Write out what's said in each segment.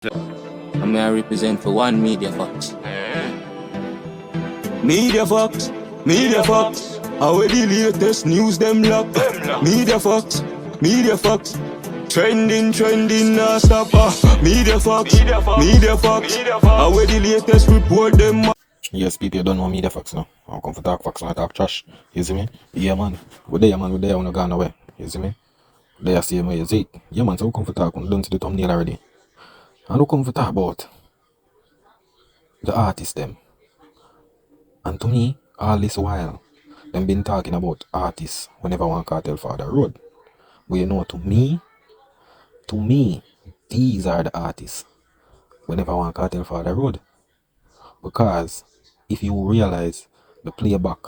And I represent for one Media Fox. Media Fox, Media Fox. How the latest news them lock. Media Fox, Media Fox. Trending, nah stop. Media Fox, Media Fox. How the latest report them. Yes, people don't know Media Fox now. I come for talk facts and talk trash. You see me? Yeah, man. We're there, man. We're there. We're not going away. You see me? There, see me. You see? Yeah, man. So we come for talk. We don't see the thumbnail already. And we come for talk about the artists, them. And to me, all this while, them been talking about artists whenever one Kartel Father road. But you know, to me, these are the artists whenever one Kartel Father road. Because if you realize the playback,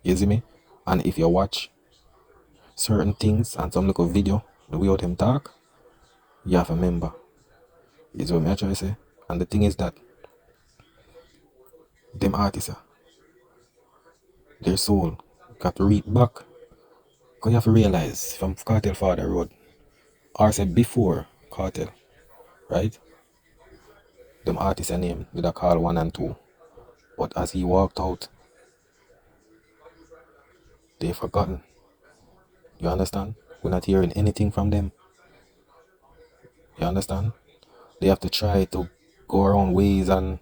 you see me? And if you watch certain things and some little video, the way out him talk, you have to remember. Is what I try to say. And the thing is that them artists, their soul got to reach back. Because you have to realize from Kartel Father Road, or say before Kartel, right? Them artists are named with a call 1 and 2. But as he walked out, they forgotten. You understand? We're not hearing anything from them. You understand? They have to try to go around ways and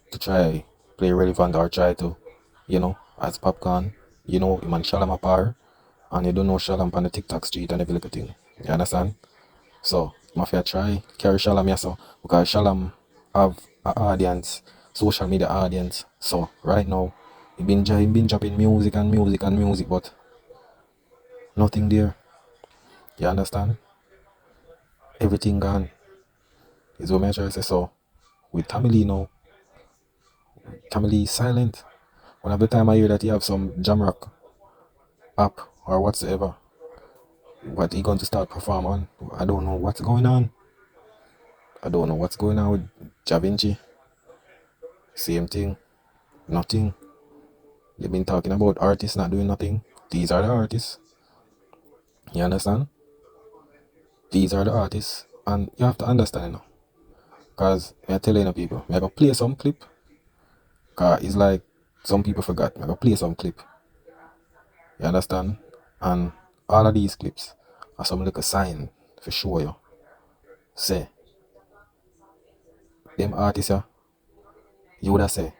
to try play relevant or try to, you know, as Popcorn, you know, him and Shalom apart, and you don't know Shalom on the TikTok street and every little thing. You understand? So, Mafia try carry Shalom here, so because Shalom have an audience, social media audience. So right now, he been dropping music, but nothing there. You understand? Everything gone. Is what I try to say. So with Tamale now, Tamale is silent. One of the time I hear that he have some Jamrock app or whatsoever, what he going to start perform on. I don't know what's going on. I don't know what's going on with Da Vinci. Same thing. Nothing. They've been talking about artists not doing nothing. These are the artists. You understand? These are the artists. And you have to understand, you know. Because I'm telling you people, I'm going to play some clip. Because it's like some people forgot. I'm going to play some clip. You understand? And all of these clips are some little sign for show you. Say, them artists, you would have say,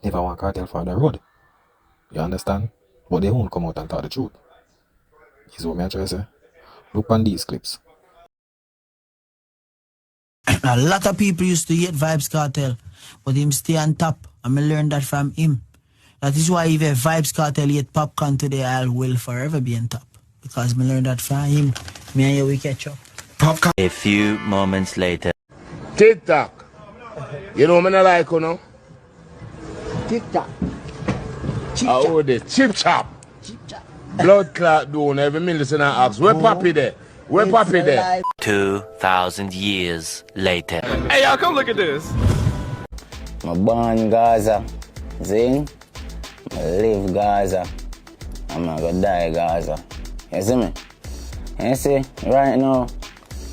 never want Kartel for the road. You understand? But they won't come out and tell the truth. Is what I'm trying to say. Look on these clips. A lot of people used to hate Vybz Kartel, but him stay on top, and I learned that from him. That is why even Vybz Kartel hate Popcorn today, I will forever be on top. Because I learned that from him. Me and you, we catch up. Popcorn. A few moments later. TikTok. You know me not like, you know? TikTok. Oh, the chip chop. Blood clot doing every minute and I ask, where Papi there? Where Papi there? 2,000 years later. Hey, y'all, come look at this. I'm born Gaza. Zing. I live Gaza. I'm gonna die Gaza. You see me? You see, right now,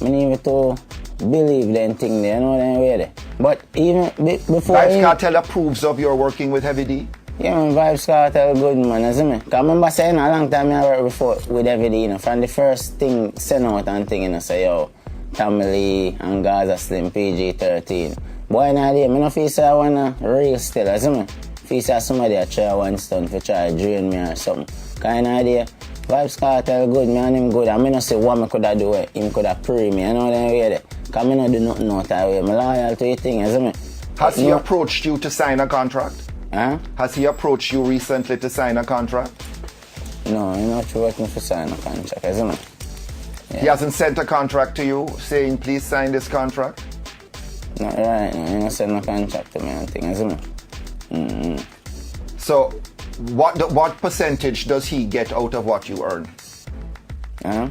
I need even to believe them thing there, you know them way there. But even before Vybz Kartel approves of your working with Heavy D? Yeah, man, Vybz Kartel good, man, you see me? Because I remember saying a long time I worked before with Heavy D, you know, from the first thing, send out and thing, you know, say, yo, Tamale and Gaza Slim PG-13. Boy, now, I don't feel say I want to real still, you see me? Feel say somebody a try one stunt for try to drain me or something. Kind of idea. Vybz Kartel good, me and him good. And I don't say what I could have do it. Him could have pre me, you know them way there. Because I don't do nothing out that way. I'm loyal to your thing, you see me? Has he approached you to sign a contract? Huh? Has he approached you recently to sign a contract? No, he's not working for sign a contract, you see me? Yeah. He hasn't sent a contract to you saying, please sign this contract? Not right, no. He not send a contract to me and thing, you see me? So, what percentage does he get out of what you earn? Huh?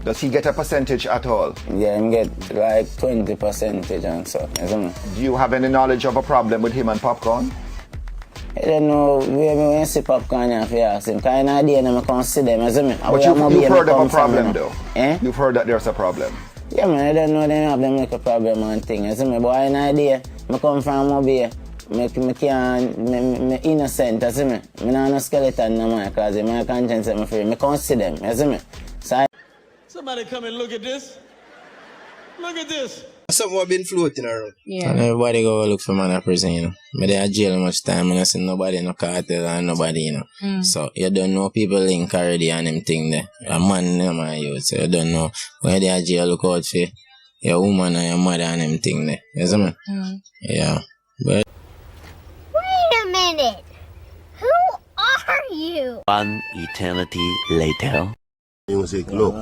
Does he get a percentage at all? Yeah, him get like 20% and so, you see me? Do you have any knowledge of a problem with him and Popcorn? I don't know, when you see Popcorn, you have to ask him. Because I can't consider him, you see me? But you've heard of a problem though? Eh? You've heard that there's a problem? Yeah, man, I don't know them have them like a problem and thing. You see me, but I have an idea. I come from Mobile. Me can't, me innocent, you see me? Me not no skeleton no more, because my conscience set me free. Me can't see them, you see me? So Somebody come and look at this. Look at this. Something been floating around. yeah. And everybody go look for man in prison, you know. Me they in jail much time, and I see nobody no cartel and nobody, you know. So you don't know people link already and them thing there. A man them and you, so you don't know. When they in jail, look out for your woman and your mother and them thing there. You see me? Yeah. But Wait a minute. Who are you? One eternity later. Music, look,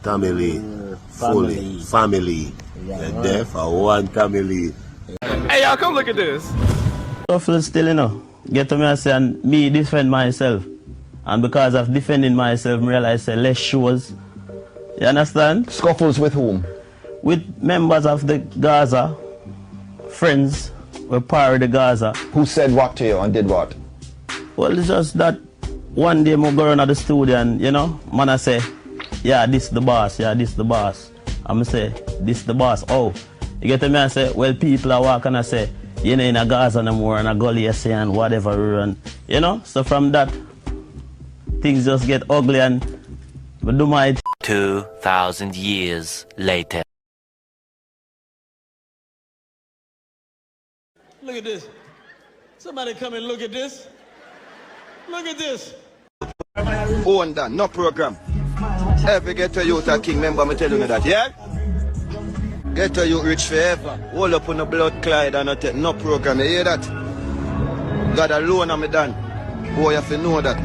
family, fully, family. You're there for one family. Hey, y'all, come look at this. Tough still, you know. Get to me and say, and me defend myself. And because of defending myself, I realize say less shows. You understand? Scuffles with whom? With members of the Gaza, friends, were part of the Gaza. Who said what to you and did what? Well, it's just that one day I go around at the studio and, you know, man I say, yeah, this the boss, yeah, this the boss. I'm say, this the boss. Oh, you get to me and say, well, people are walking and I say, you know, in a Gaza no more, and a gully you say, and whatever, and, you know, so from that, things just get ugly and I do my 2,000 years later. Look at this. Somebody come and look at this. Look at this. Own that, no program. Every ghetto youth a king, remember me telling you that, yeah? Ghetto youth rich forever. Hold up on the blood clot and not take no program, you hear that? God alone am me done. Boy, you have to know that.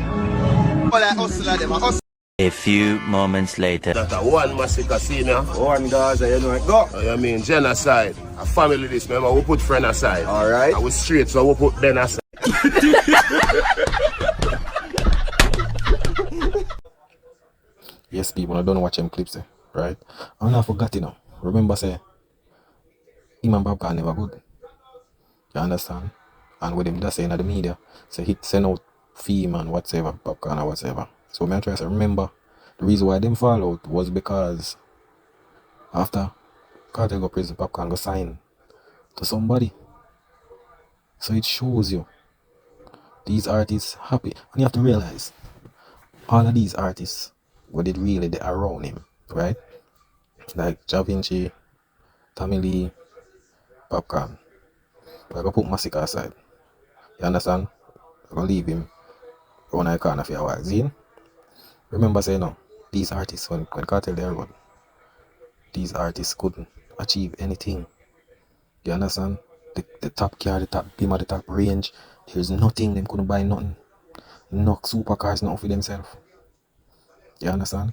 All I hustle at them, I hustle. A few moments later. That a one massacre scene, One Gaza, you know it. Go. I mean genocide. A family this, remember, we put friend aside. Alright. And we straight, so we put Ben aside. Yes, people, I don't watch them clips, right? And I forgot, you know. Remember, say, him and Popcorn never good. You understand? And with him just saying at the media, say he send out fame and whatever, Popcorn or whatever. So me try to remember the reason why them fall out was because after Kartel go prison, Popcorn go sign to somebody. So it shows you these artists happy. And you have to realize all of these artists, what did really they around him, right? Like Ja Vinci, Tommy Lee, Popcorn. I go put Massacre aside. You understand? I go leave him around the corner for a while. See? Remember saying no, these artists when Kartel there run, these artists couldn't achieve anything. You understand? The top car, the top beam, the top range, there's nothing, them couldn't buy nothing. No supercars, nothing for themselves. You understand?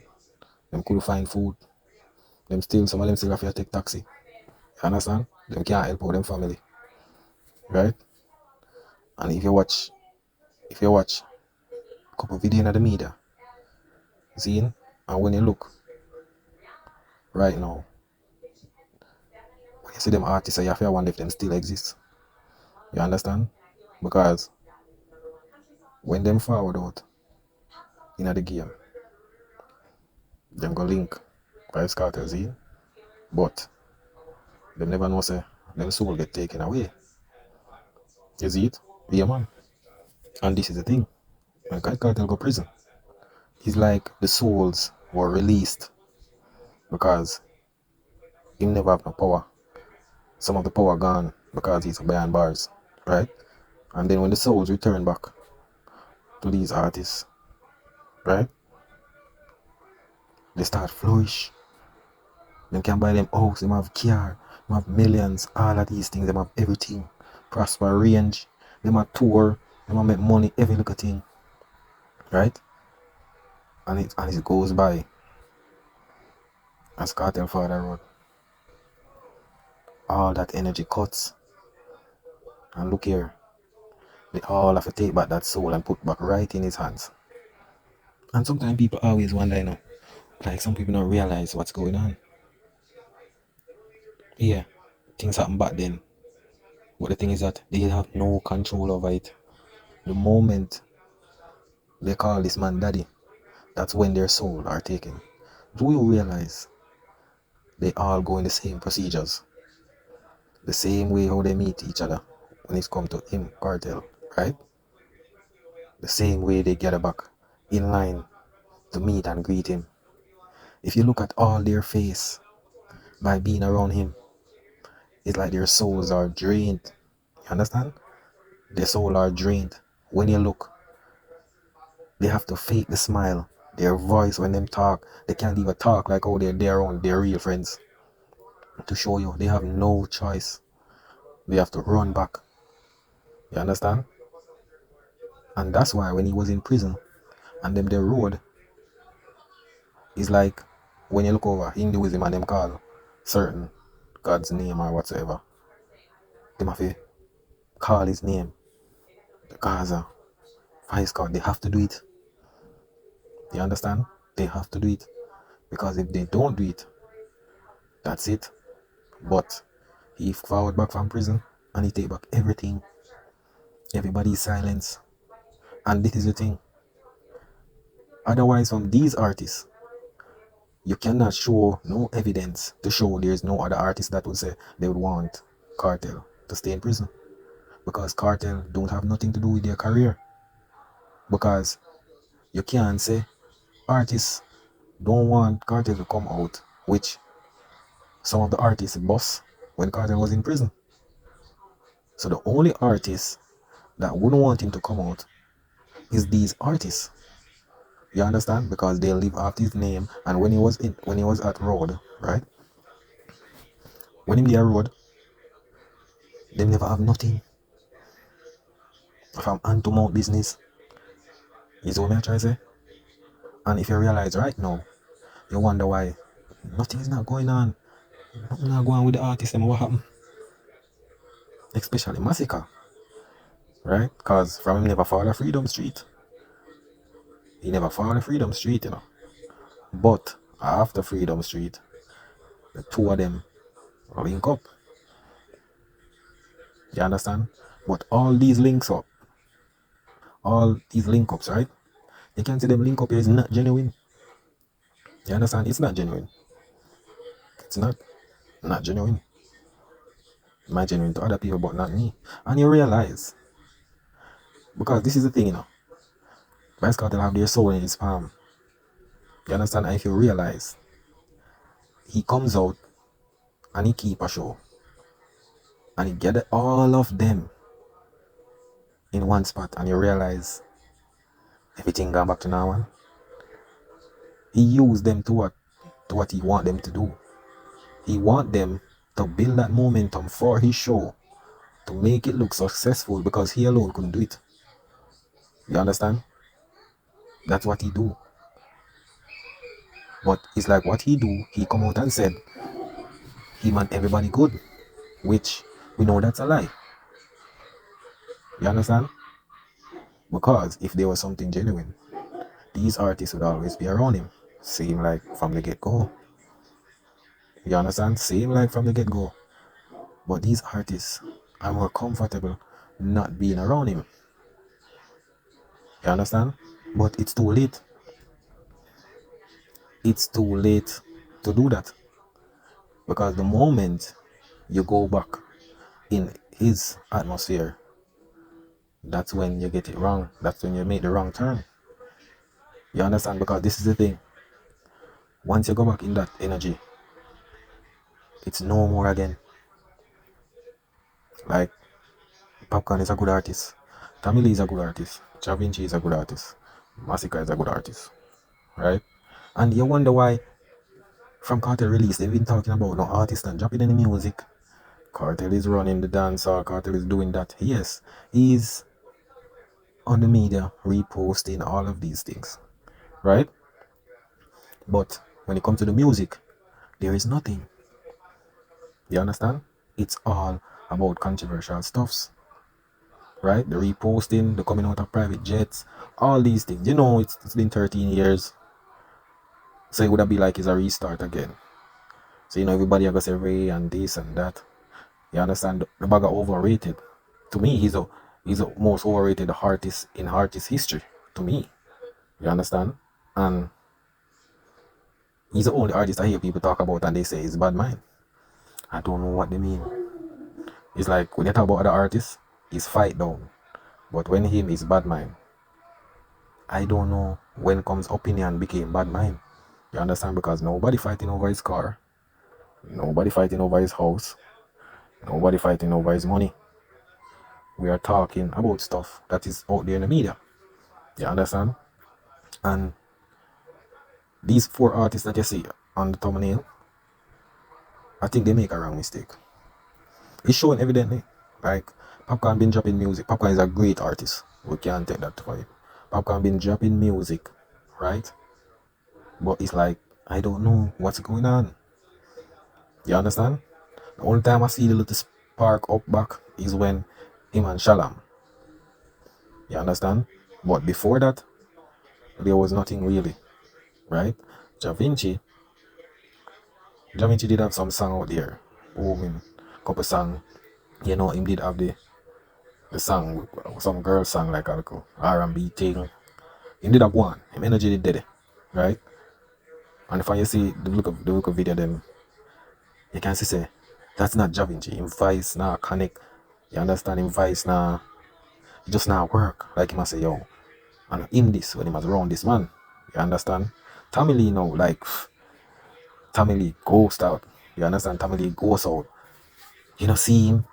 Them couldn't find food. Them still, some of them still have to take taxi. You understand? Them can't help out them family. Right? And if you watch a couple videos in the media, see, and when you look right now, when you see them artists, you have to wonder if them still exist. You understand? Because when them forward out in the game, them go link Vybz Kartel, see? But them never know say them soul get taken away. You see it? Yeah, man. And this is the thing. When Kartel go prison, it's like the souls were released because he never have no power. Some of the power gone because he's behind bars, right? And then when the souls return back to these artists, right? They start flourish. They can buy them house, they have car, they have millions, all of these things, they have everything. Prosper range, they have tour, they have make money, every little thing. Right? And it goes by as Kartel Father Road. All that energy cuts. And look here. They all have to take back that soul and put back right in his hands. And sometimes people always wonder, you know, like some people don't realize what's going on. Yeah, things happen back then. But the thing is that they have no control over it. The moment they call this man daddy, that's when their soul are taken. Do you realize they all go in the same procedures. The same way how they meet each other when it's come to him, Kartel, right? The same way they gather back in line to meet and greet him. If you look at all their face by being around him, it's like their souls are drained. You understand? Their soul are drained. When you look, they have to fake the smile. Their voice when them talk, they can't even talk like how they're their own, their real friends. To show you, they have no choice. They have to run back. You understand? And that's why when he was in prison and them the road, it's like when you look over Hinduism and them call certain God's name or whatsoever, them have to call his name. The Gaza, Vybz God, they have to do it. You understand? They have to do it. Because if they don't do it, that's it. But he forward back from prison and he take back everything. Everybody's silence. And this is the thing. Otherwise, from these artists, you cannot show no evidence to show there's no other artist that would say they would want Kartel to stay in prison. Because Kartel don't have nothing to do with their career. Because you can't say artists don't want Kartel to come out, which some of the artists boss when Kartel was in prison. So the only artists that wouldn't want him to come out is these artists. You understand? Because they live off his name. And when he was at road, right? When he at road, they never have nothing from hand to mouth business. You see what I'm trying to say? And if you realize right now, you wonder why nothing is not going on. Nothing not going on with the artists and what happened. Especially Massacre. Right? Because from him never follow Freedom Street. He never follow Freedom Street, you know. But after Freedom Street, the two of them link up. You understand? But all these links up, all these link ups, right? You can see them link up here is not genuine. You understand? It's not genuine. It's not genuine. It might genuine to other people, but not me. And you realize, because this is the thing, you know, Vybz Kartel have their soul in his palm. You understand? And if you realize, he comes out and he keep a show. And he gather all of them in one spot, and you realize everything gone back to normal. He used them to what he want them to do. He want them to build that momentum for his show, to make it look successful, because he alone couldn't do it. You understand? That's what he do. But it's like what he do, he come out and said he meant everybody good, which we know that's a lie. You understand? Because if there was something genuine, these artists would always be around him. Same like from the get-go. You understand? Same like from the get-go. But these artists are more comfortable not being around him. You understand? But it's too late. It's too late to do that. Because the moment you go back in his atmosphere, that's when you get it wrong. That's when you make the wrong turn. You understand? Because this is the thing. Once you go back in that energy, it's no more again. Like, Popcorn is a good artist. Tamil is a good artist. Da Vinci is a good artist. Massacre is a good artist. Right? And you wonder why from Kartel release they've been talking about no artist and dropping any music. Kartel is running the dance or Kartel is doing that. Yes, he's on the media reposting all of these things. Right? But when it comes to the music, there is nothing. You understand? It's all about controversial stuffs. Right? The reposting, the coming out of private jets, all these things. You know, it's been 13 years. So it would be like it's a restart again. So, you know, everybody are going to say Ray and this and that. You understand? The bag are overrated. To me, he's the most overrated artist in artist history. To me. You understand? And He's the only artist I hear people talk about and they say it's bad mind. I don't know what they mean. It's like when you talk about other artists, it's fight down. But when him is bad mind, I don't know when comes opinion became bad mind. You understand? Because nobody fighting over his car. Nobody fighting over his house. Nobody fighting over his money. We are talking about stuff that is out there in the media. You understand? And these 4 artists that you see on the thumbnail, I think they make a wrong mistake. It's showing evidently. Like, Popcorn been dropping music. Popcorn is a great artist. We can't take that for him. Popcorn been dropping music, right? But it's like, I don't know what's going on. You understand? The only time I see the little spark up back is when him and Shalom. You understand? But before that, there was nothing really, right? Da Vinci did have some song out there. Booming, couple song. You know, him did have the song, some girl song like a little R&B thing. He did have one. Him energy did it, right? And if you see the look of video them, you can see say that's not Da Vinci. Him voice now connect. You understand? Him voice now it just now work. Like him I say, yo, and in this when he was around this man. You understand? Tommy Lee now, like Tommy Lee ghost out. You understand? Tommy Lee ghost out. You know, see him.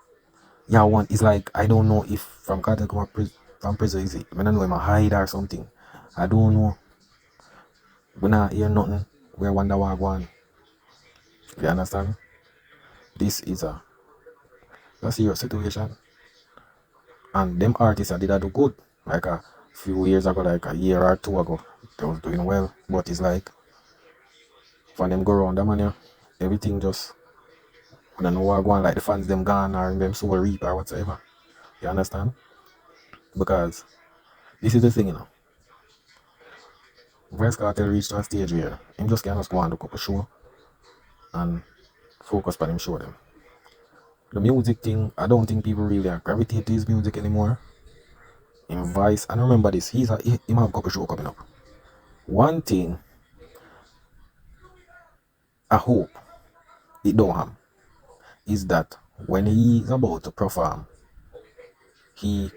Yeah, one is like I don't know if from Kartel come from prison is it. I don't know him a hide or something. I don't know. We not hear nothing. We wonder what going. You understand? This is a serious situation. And them artists that did do good. Like a few years ago, like a year or 2 ago, they was doing well. But it's like when them go around them and everything just I don't know what going like the fans them gone or them soul reap or whatsoever. You understand? Because this is the thing, you know. Vybz Kartel reached a stage where him just can't just go and look up a show and focus on him show them. The music thing, I don't think people really gravitate to his music anymore. In Vice, and remember this, he have a couple show coming up. One thing I hope it don't have is that when he is about to perform, he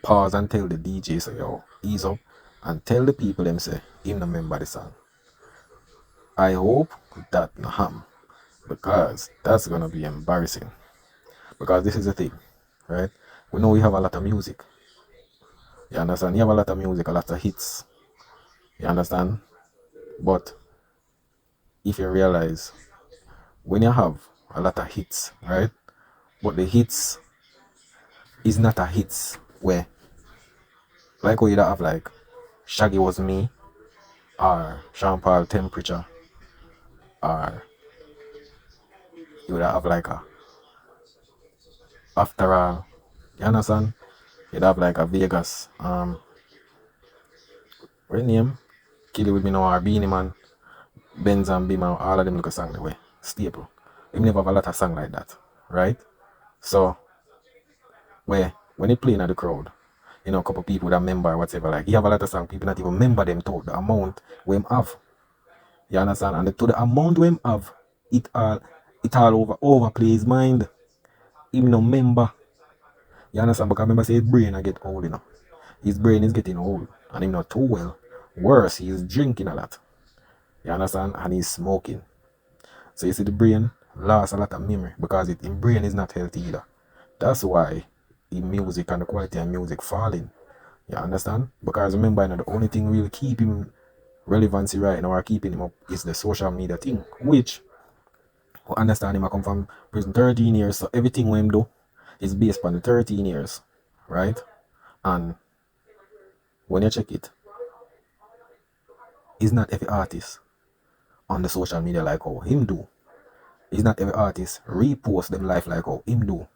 pause and tell the DJ say, yo, ease up, and tell the people them say, him not remember the song. I hope that not happen, because that's gonna be embarrassing. Because this is the thing, right? We know we have a lot of music. You understand? You have a lot of music, a lot of hits. You understand? But if you realize, when you have a lot of hits, right? But the hits is not a hits where, like what you have like Shaggy Was Me, or Sean Paul Temperature, or you would have like a After All. You understand? You'd have like a Vegas, what name? Kill It With Me Now, or Beanie Man, Benz and Beamer, all of them look a song the way. Staple. They never have a lot of song like that, right? So, when he playing at the crowd, you know, a couple people that member whatever, like, he have a lot of song, people not even remember them to the amount we him have. You understand? And to the amount we him have, it all overplay his mind. Him no member. You understand? Because remember say his brain I get old, you know. His brain is getting old and him not too well. Worse, he is drinking a lot. You understand? And he's smoking. So you see the brain lost a lot of memory because his brain is not healthy either. That's why his music and the quality of music falling. You understand? Because remember, you know, the only thing really keep him relevancy right now or keeping him up is the social media thing, which we understand him I come from prison 13 years, so everything we him do is based on the 13 years, right? And when you check it, it's not every artist on the social media like how him do. It's not every artist repost them life like how him do.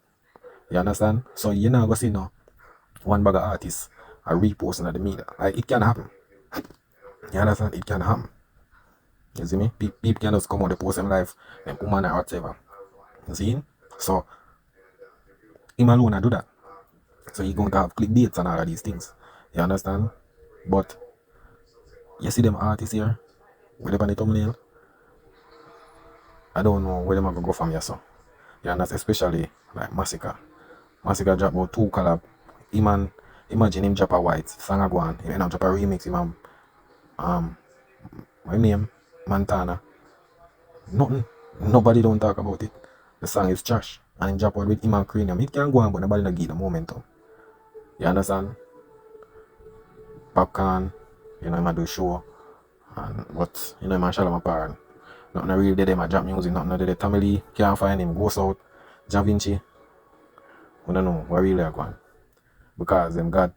You understand? So you're not gonna see no one bag of artists are reposting at the media. Like it can happen. You understand? It can happen. You see me? People can just come out and post them life and woman or whatever. You see? So him alone I do that. So you're going to have clickbaits and all of these things. You understand? But you see them artists here, With the thumbnail, I don't know where them are gonna go from here, so. Yeah, and that's especially like Massacre. Massacre drop about 2 collab. Imagine him drop a white song a go on. He end up drop a remix, him my name, Montana. Nothing. Nobody don't talk about it. The song is trash. And him drop out with him and Cranium. It can go on, but nobody not give the momentum. You understand? Popcorn, you know, him a do show. And but you know, him a shallow my parent. Nothing really did him a drop music, nothing did the family can't find him, goes out. Ja Vinci. I don't know what really are going. Because them God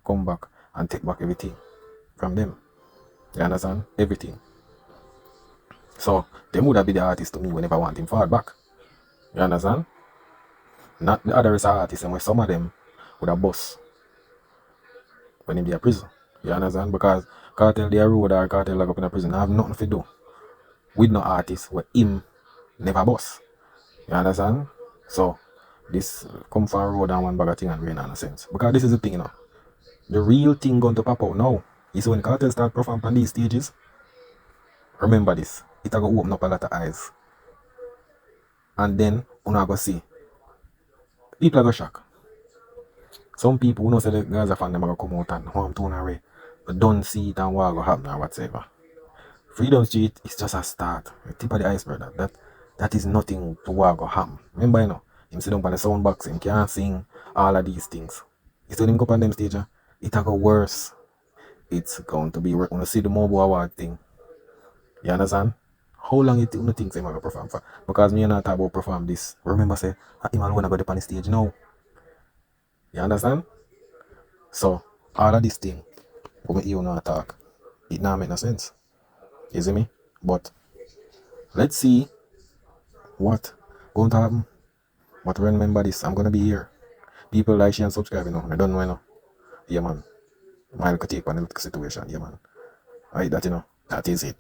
come back and take back everything from them. You understand? Everything. So them would have been the artist to me whenever I want him forward back. You understand? Not the other artists, and some of them would have bust when he be a prison. You understand? Because Kartel they road or Kartel lock up in a prison. I have nothing to do with no artist where him never bust. You understand? So this come from road and one bag of thing and rain and sense. Because this is the thing, you know. The real thing going to pop out now is when Kartel start performing on these stages. Remember this. It will open up a lot of eyes. And then you are going to see. People are going to shock. Some people who know say the Gaza fan them are going to come out and want to turn away. But don't see it and what will happen or whatsoever. Freedom Street is just a start. The tip of the iceberg. That is nothing to what will happen. Remember, you know, him sit down on the sound box, him can't sing all of these things. It's when him go up on them stage, it will go worse. It's going to be, we're going to see the mobile award thing. You understand? How long you think him going to perform for? Because me and not talk about perform this. Remember say, him alone go up on the stage now. You understand? So, all of this thing, when you not talk, it not make no sense. You see me? But, let's see what going to happen. But remember this, I'm going to be here. People like, share and subscribe, you know. I don't know, you know. Yeah, man. My take on the situation, yeah, man. Alright, that, you know, that is it.